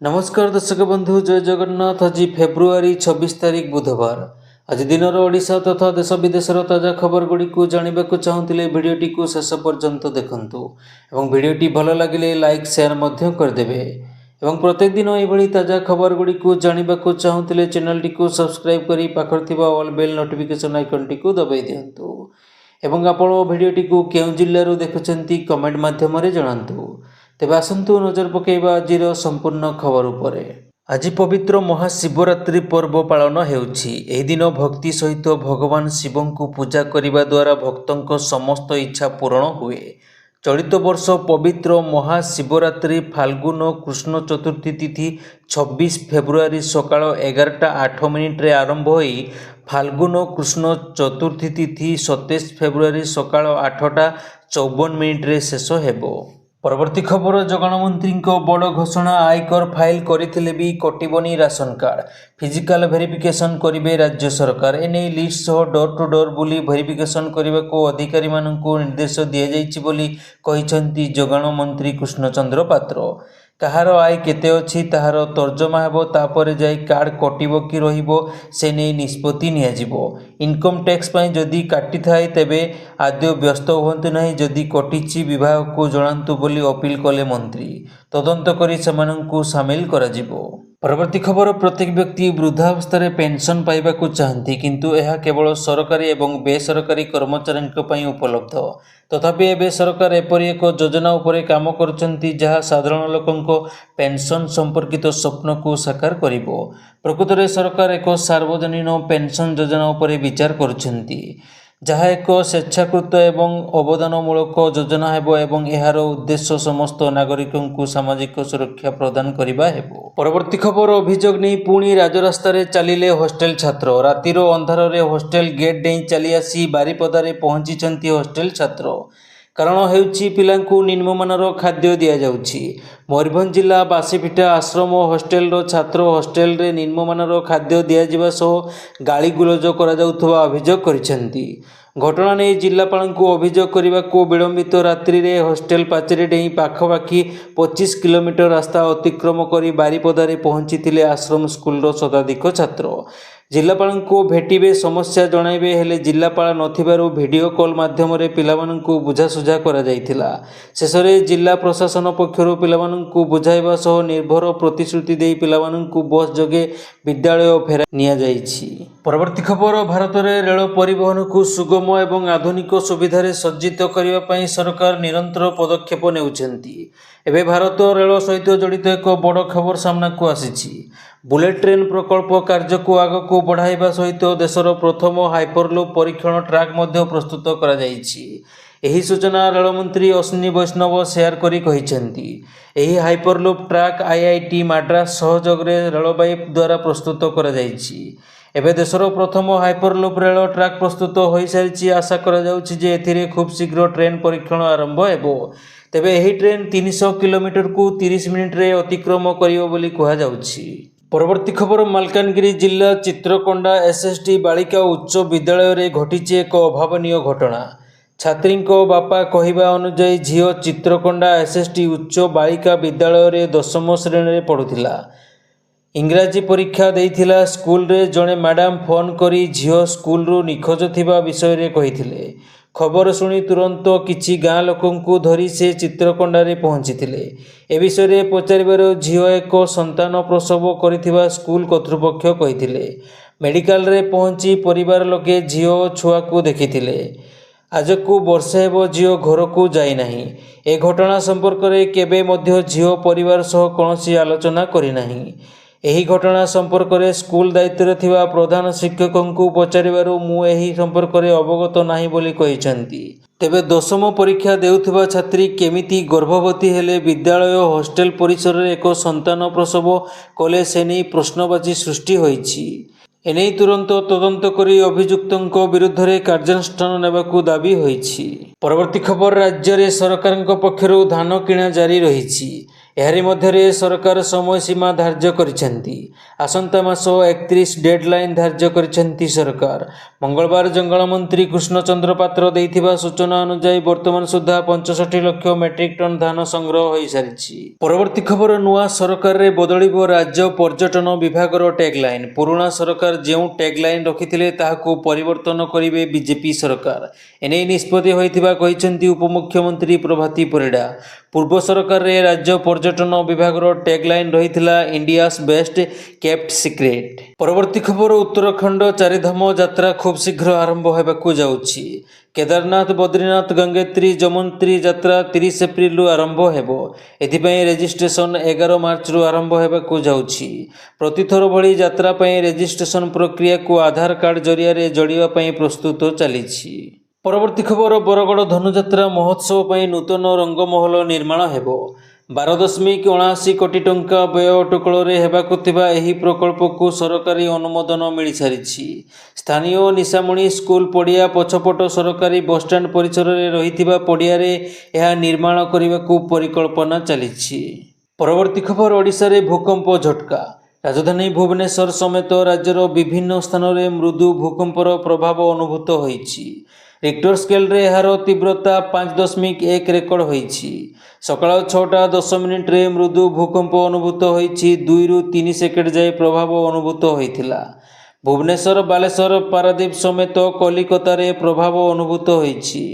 नमस्कार दर्शक बंधु जय जगन्नाथ। आज फेब्रुआरी 26 तारिख बुधवार। आज दिन ओडिशा तथा देश विदेशर ताजा खबर गुड़ी को जानवा चाहूले भिडटी को शेष पर्यंत देखंतु एवं भिडटी भल लगे लाइक शेयर मध्य करदेवे एवं प्रत्येक दिन यह ताजा खबर गुड़ी को जानवा चाहूले चैनल टी को सब्सक्राइब कर पाखर ऑल बेल नोटिफिकेशन आइकन टी को दबाई दिंतु एवं आपण भिडटी को क्यों जिल्लारू देखुंत कमेंट माध्यम जनातु। तेज आसतु नजर पकईवा आज संपूर्ण खबर उपरे। आज पवित्र महाशिवरात्रि पर्व पालन हेउछि। एही दिन भक्ति सहित भगवान शिव को पूजा करने द्वारा भक्तों समस्त इच्छा पूरण हुए। चलित वर्ष पवित्र महाशिवरात्रि फाल्गुन कृष्ण चतुर्थी तिथि 26 फेब्रुआरी सकाळ 11:08 आरंभ होई फाल्गुन कृष्ण चतुर्थी तिथि 27 फेब्रुआरी सकाळ 8:54 शेष हेबो। परवर्ती खबर जगन मंत्री बड़ घोषणा आयकर फाइल करथिले भी कटिबनी राशन कार्ड फिजिकल वेरिफिकेशन करिवे राज्य सरकार। एने लिस्ट सह डोर टू डोर बुली वेरिफिकेशन करने को अधिकारी माननकु निर्देश दिया जाइछि बोली कहिसंती जगन मंत्री कृष्णचंद्र पात्र। कहार आय केते अछि ताहार तर्जमा हेबो तापर जाई कार्ड कटिबो कि रहिबो से नै निष्पत्ति निया जिवो। इनकम टैक्स पई जदी काटी थाए तेबे आद्य व्यस्त होंतु नहीं, जदी कटिछि विभाग को जणांतु बोली अपील कले मंत्री। तदंत करी सेमानंकु शामिल करा जिवो। परवर्ती खबर प्रत्येक व्यक्ति वृद्धावस्था पेंशन पाइबाकू चाहती किंतु यह केवल सरकारी एवं बेसरकारी कर्मचारी पई उपलब्ध। तथापि एबे सरकार एपरि एक योजना उपरे काम करछंती जहाँ साधारण लोकंको पेंशन संपर्कित स्वप्न को साकार करिवो। प्रकृत में सरकार एक सार्वजनीन पेंशन योजना उपरे विचार करुछंती जहाँ एक स्वेच्छाकृत एवं अवदानमूलक योजना हेबो एवं एहार उद्देश्य समस्त नागरिकों को सामाजिक सुरक्षा प्रदान करिबा हेबो। परवर्ती खबर अभियोग नहीं पुणी राजरास्ता चलिले हॉस्टेल छात्र। रातिर अंधार रे हॉस्टेल गेट डेई चली आसी बारिपदारे पहुंची हॉस्टेल छात्र। कारण हेउछि पिलांकु निम्नमानर खाद्य दिया जाउछि। मयूरभंज जिला बासीपिठा आश्रम हॉस्टेल छात्र हॉस्टेल रे निम्नमानर खाद्य दिया जिबा सह गाली गुलज करा जाउथबा अभियोग करिसेंती। घटना नहीं जिलापाल को अभियोग करने को विलंबित रात्रि रे हॉस्टेल पाचेरी डेई पाखपाखी 25 किलोमीटर रास्ता अतिक्रम कर बारिपदारे पहुंची आश्रम स्कूल शताधिक छात्र। जिलापाल को भेटिबे समस्या जणाइबे हेले जिलापाल नथिबारु वीडियो कॉल माध्यम पिलामानंकु बुझासुझा करा जाइथिला। शेषरे जिला प्रशासन पक्षरु पिलामानंकु बुझाइबा सह निर्भर प्रतिश्रुति देई पिलामानंकु बस जोगे विद्यालय फेरा निया जाइछि। परवर्ती खबर भारत में रेल परिवहन को सुगम एवं आधुनिक सुविधारे सज्जित करने पर सरकार निरंतर पदक्षेप नेउछंती। एबे भारत रेल सहित जड़ित एक बड़ खबर सामना को आसीछि। बुलेट ट्रेन प्रकल्प कार्य को आग को बढ़ाइबा सहित देशर प्रथम हाइपरलूप परीक्षण ट्रैक मध्य प्रस्तुत करा जाइछि। एही सूचना रेलमंत्री अश्विनी वैष्णव शेयर करी कहिसेंती। एही हाइपरलूप ट्रैक आईआईटी माड्रास सहयोग रेलबाई द्वारा प्रस्तुत करा जाइछि। एबे देशर प्रथम हाइपरलूप रेल ट्रैक प्रस्तुत हो सारी। आशा करा जाउछि जे एथिरे खूब शीघ्र ट्रेन परीक्षण आरंभ हेबो। तेबे एही ट्रेन 300 किलोमीटर को 30 मिनिट रे अतिक्रम करियो बोली कहा जाउछि। परवर्ती खबर मालकानगिरी जिला चित्रकोंडा एसएसटी बालिका उच्च विद्यालय रे घटिछि एक अभावनीय घटना। छात्री बापा कहवा अनुसार झील चित्रकोंडा एसएसटी उच्च बालिका विद्यालय रे 10म श्रेणी रे पढ़ुथिला। इंग्राजी परीक्षा देइथिला। स्कूल रे जड़े मैडम फोन करी झील स्कूल रु निखोज थिबा विषय रे कहिथिले। खबर सुनी तुरंत किछि गाँ लोकंकु धरी से चित्रकोंडा रे पहुंचीथिले। ए विषय रे पचारिबार झील एक संतान प्रसव करिथिबा स्कूल कर्तृपक्ष कहिथिले। मेडिकल रे पहुंची परिवार लोके झील छुआ को देखिथिले। आज को वर्षे हेबो झील घर को जाई नाही। ए घटना संपर्क में केबे मध्य झील परिवार सह कौनसी आलोचना करि नाही। एही घटना संपर्क में स्कूल दायित्व थिबा प्रधान शिक्षकों को पचारिबारु मु एही संपर्क में अवगत नाही बोली कहिसेंती। तेबे 10म परीक्षा देउथिबा छात्री केमिति गर्भवती हेले विद्यालय हॉस्टेल परिसर रे एक संतान प्रसव कले से नहीं प्रश्नबाची सृष्टि होईछि। एने तुरंत तदंत करी अभियुक्तों विरुद्ध रे कार्यानुष्ठान नेबाकू दाबी होईछि। परवर्ती खबर राज्य रे सरकार पक्षरु धान किणा जारी रहिछि। एहारी मध्यरे सरकार समयसीमा धार्य करिसेंती। आसंता मास 31 डेडलाइन धार्य करिसेंती सरकार। मंगलवार जंगल मंत्री कृष्णचंद्र पात्र देइथिबा सूचना अनुसार वर्तमान सुधा 65 लाख मेट्रिक टन धान संग्रह हो सारी। परवर्ती खबर नुआ सरकार रे बदलिबो राज्य पर्यटन विभागर टैगलाइन। पुराना सरकार जो टैगलाइन रखिथिले ताहाकू परिवर्तन करिवे बीजेपी सरकार। एने निष्पत्ति होइथिबा कहिसेंती उपमुख्यमंत्री प्रभाती परिडा। पूर्व सरकार रे राज्य पर्यटन विभागर टैगलाइन रही इंडियास बेस्ट केप्ट सिक्रेट। परवर्ती खबर उत्तराखंड चारिधाम यात्रा खूब शीघ्र आरंभ होगा जाउछि। केदारनाथ बद्रीनाथ गंगोत्री यमुनोत्री यात्रा 30 एप्रिल आरंभ हेबो। एथिपई रेजिस्ट्रेशन 11 मार्च आरंभ होगा जाउछि। प्रतिथर भली यात्रा पई रेजिस्ट्रेशन प्रक्रिया को आधार कार्ड जरिया रे जोड़िबा पई प्रस्तुत चलिछि। परवर्ती खबर बरगड़ धनुଯାତ୍ରା महोत्सव पर नूतन रंगमहल निर्माण हेबो। 12.79 कोटी टंका व्यय अटकल एही प्रकल्प को सरकारी अनुमोदन मिल सारी। स्थानीय निशामणी स्कूल पड़िया पछपट सरकारी बसस्टाण्ड परिसर में रही पड़िया यह निर्माण करने को परिकल्पना चली। परवर्ती खबर ओडिशा रे भूकंप झटका। राजधानी भुवनेश्वर समेत राज्यर विभिन्न स्थान में मृदु भूकंपर प्रभाव अनुभूत होइछि। रिक्टर स्केल रे यार तीव्रता 5.1 रेकर्ड होइछि। सकाळ 6:10 रे मृदु भूकंप अनुभूत होइछि। 2 ରୁ 3 सेकेंड जाए प्रभाव अनुभूत होइथिला। भुवनेश्वर बालेश्वर पारादीप समेत कलिकता रे प्रभाव अनुभूत होइछि।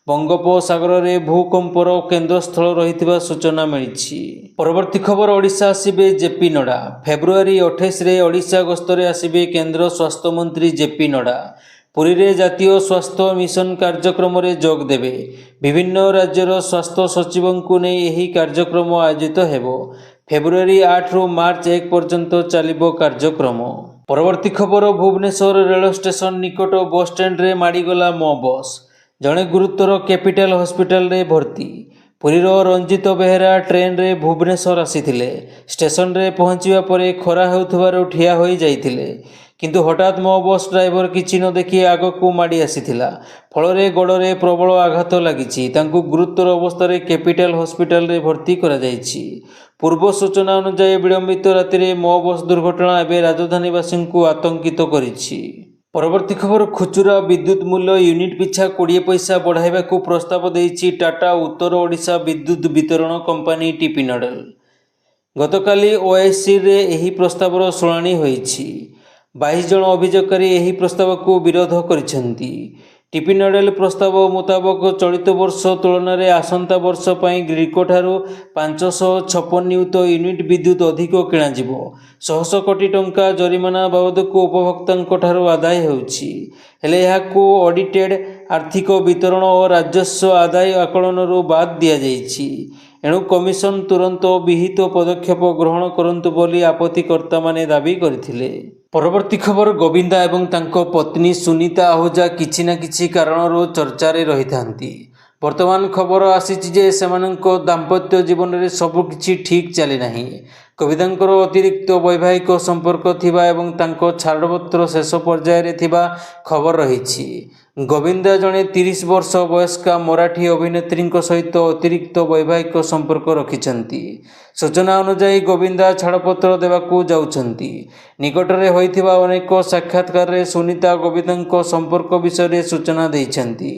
बंगोपसागर रे भूकंपर केन्द्रस्थल रही सूचना मिली। परवर्ती खबर ओडिशा आसिबे जेपी नड्डा। फेब्रुआरी 28 रे ओडिशा गस्तरे आसिबे केंद्र स्वास्थ्य मंत्री जेपी नड्डा। पुरी रे जातीय स्वास्थ्य मिशन कार्यक्रम रे जोग देबे। विभिन्न राज्यर स्वास्थ्य सचिवों को नहीं यही कार्यक्रम आयोजित हेबो। फेब्रुआरी 8 रु मार्च 1 पर्यंत चलिबो कार्यक्रम। परवर्ती खबर भुवनेश्वर रेल स्टेशन निकट बस स्टैंड रे माड़ीगला मो बस। जड़े गुरुतर कैपिटल हॉस्पिटल रे भर्ती। पुरीर रंजित बेहेरा ट्रेन रे भुवनेश्वर आसीथिले। स्टेशन रे पहुंचवा परे खरा हेउथबारु ठिया होई जाइथिले। किंतु हठात मो बस ड्राइवर किछि न देखि आगकू माड़ी आसीथिला। फलरे गोड़े प्रबल आघात लागिछि। तांकु गुरुतर अवस्था रे कैपिटल हॉस्पिटल रे भर्ती करा जाइछि। पूर्व सूचना अनुसार विलंबित राति रे मो बस दुर्घटना एवं राजधानीवासी को आतंकित करिछि। परवर्ती खबर खुचुरा विद्युत मूल्य यूनिट पिछा 20 पैसा बढ़ाइबा को प्रस्ताव देइछि टाटा उत्तर ओडिशा विद्युत वितरण कंपनी टीपीनडल। गतकाली ओआईसी रे एही प्रस्तावर शुणाणी होइछि। 22 जन अभियोगकारी एही प्रस्ताव को विरोध करिसेंती। टीपीनडल प्रस्ताव मुताबक चलित वर्ष तुलन में आसंता वर्ष पई ग्रिडको ठारू 556 यूनिट विद्युत अधिक किणा जिवो। 100 कोटी टंका जरिमाना बाबद को उपभोक्तांक ठारू आदाय होउछि। हेले याकू ऑडिटेड आर्थिक वितरण और राजस्व आदाय आकलन बाद दिया जाइछि। एणु कमिशन तुरंत विहित पदक्षेप ग्रहण करंतु बोली आपत्तिकर्ता माने दाबी करथिले। परवर्ती खबर गोविंदा एवं तांको पत्नी सुनीता आहूजा किछि ना किछि कारणरू चर्चारे रहिथांती। वर्तमान खबर आसीछि जे सेमानंको दाम्पत्य जीवन रे सब किछि ठीक चली नाही। गोविंदांकर अतिरिक्त वैवाहिक संपर्क थिबा एवं तांको छाड़पत्र शेष पर्याय रे थिबा खबर रहिछि। गोविंदा जड़े 30 वर्ष वयस्का मराठी अभिनेत्री सहित अतिरिक्त वैवाहिक संपर्क रखिछंती। सूचना अनुसार गोविंदा छाड़पत्र देवाकू जाउछंती। निकटरे होइथिबा अनेक साक्षात्कार रे सुनीता गोविंदा संपर्क विषय रे सूचना देइछंती।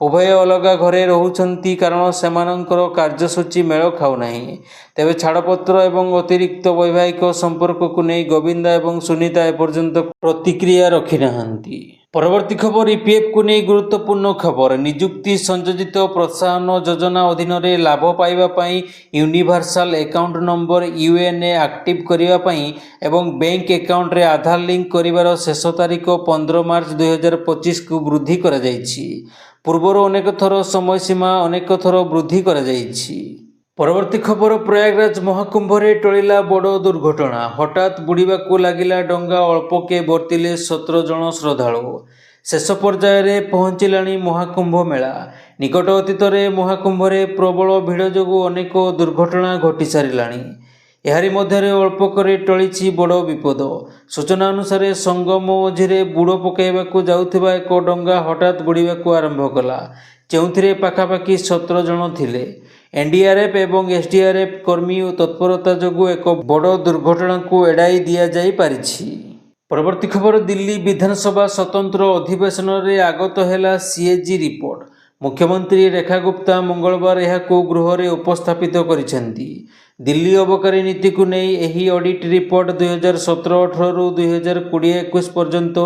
उभय अलगा घरे रहुछंती कारण सेमानंकर कार्यसूची मेल खाउ नाही। तेबे छाड़पत्र एवं अतिरिक्त वैवाहिक संपर्क को नहीं गोविंदा एवं सुनीता एपर्यंत प्रतिक्रिया रखि नाहंती। परवर्ती खबर ईपीएफ को नहीं गुरुत्वपूर्ण खबर। निजुक्ति संयोजित प्रोत्साहन योजना अधीन रे लाभ पाइबा पई universal account number UNA active करिबा पई एवं बैंक अकाउंट रे आधार लिंक करिवार शेष तारीख 15 मार्च 2025 को वृद्धि करा जाइछि। पूर्वर अनेक थर समय सीमा अनेक थर वृद्धि करा जाइछि। परवर्ती खबर प्रयागराज महाकुंभ रे टळिला बड़ दुर्घटना। हठात बुड़ीबाकू लागिला डंगा अल्पके बर्तिले 17 जन श्रद्धालु। शेष पर्याय रे पहुंचिलाणी महाकुंभ मेला। निकट अतीत रे महाकुंभ रे प्रबल भिड़ जोगु अनेक दुर्घटना घटी सारिलाणी। एहारी मध्यरे अल्पकरे टळिछि बड़ विपद। सूचना अनुसार संगम मझिरे बुड़ पकाइबाकू जाउथिबा एक डंगा हठात बुड़ीबाकू आरंभ कला। ଯେଉଁଥିରେ ପାଖାପାଖି 17 ଜଣ ଥିଲେ। एनडीआरएफ एवं एसडीआरएफ कर्मी तत्परता जोगु एक बड़ दुर्घटना को एड़ाई दि जाई पारिछि। परवर्ती खबर दिल्ली विधानसभा स्वतंत्र अधिवेशन में आगत है सीएजी रिपोर्ट। मुख्यमंत्री रेखा गुप्ता मंगलवार यह गृह में उपस्थापित करिसेंती। दिल्ली अबकारी नीति को नहीं यही ऑडिट रिपोर्ट 2017-18 रु 2020-21 पर्यंत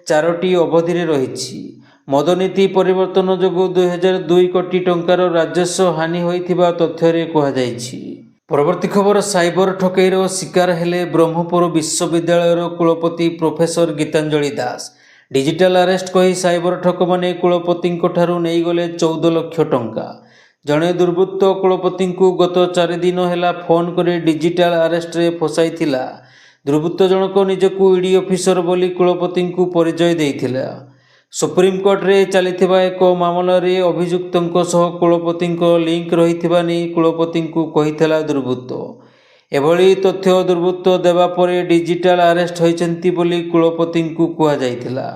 4टी अवधि में रही। मद नीति परिवर्तन जोगु 2002 कोटी टंकार राजस्व हानि होइथिबा तथ्य कहुଯାଇଛି। परवर्ती खबर साइबर ठकईर शिकार हेले ब्रह्मपुर विश्वविद्यालय कुलपति प्रोफेसर गीतांजलि दास। डिजिटल अरेस्ट कही साइबर ठक माने कुलपति नहीं गले 14 लाख टंका। जड़े दुर्वृत्त कुलपति गत 4 दिन है फोन कर डिजिटल अरेस्ट रे फसाई। दुर्वृत्त जनक निजकू ईडी ऑफिसर बोली कुलपति परिचय देइथिला। सुप्रीमकोर्ट रे चलिथिबा एक मामला रे अभियुक्तों सह कुलपति लिंक रहिथिबा नै कुलपति कहिथिला दुर्वृत्त। एभली तथ्य दुर्वृत्त देवा परे डिजिटल अरेस्ट होइचंती बोली कुलपति कुआ जाइथिला।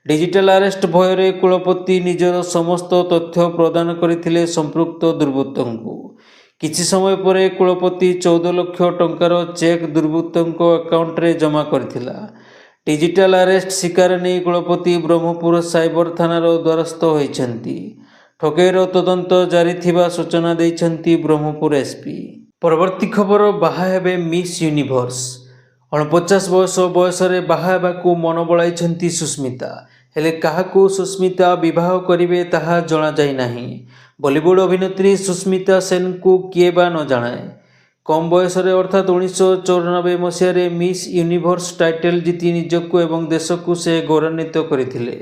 डिजिटल अरेस्ट भय कुलपति निजर समस्त तथ्य प्रदान करथिले संपृक्त दुर्वृत्तों। किछि समय परे कुलपति 14 लाख टंकार चेक दुर्वृत्तों अकाउंट रे जमा करथिला। डिजिटल अरेस्ट शिकार नहीं कुलपति ब्रह्मपुर साइबर थानार द्वारस्थ होइछंती। ठकेईर तदंत जारी थिबा सूचना देइछंती ब्रह्मपुर एसपी। परवर्ती खबर बाहा हेबे मिस यूनिवर्स। 49 बयस में बाहा हेबाकू मन बलाइछंती सुस्मिता। हेले काहाकू सुस्मिता विवाह करिवे ताहा जणा जाई नाही। बॉलीवुड अभिनेत्री सुस्मिता सेन को किए बा न जानाए। कम बयस अर्थात 1994 मसीह मिस यूनिवर्स टाइटल जीति निजकू एवं देश को से गौरवान्वित करथिले।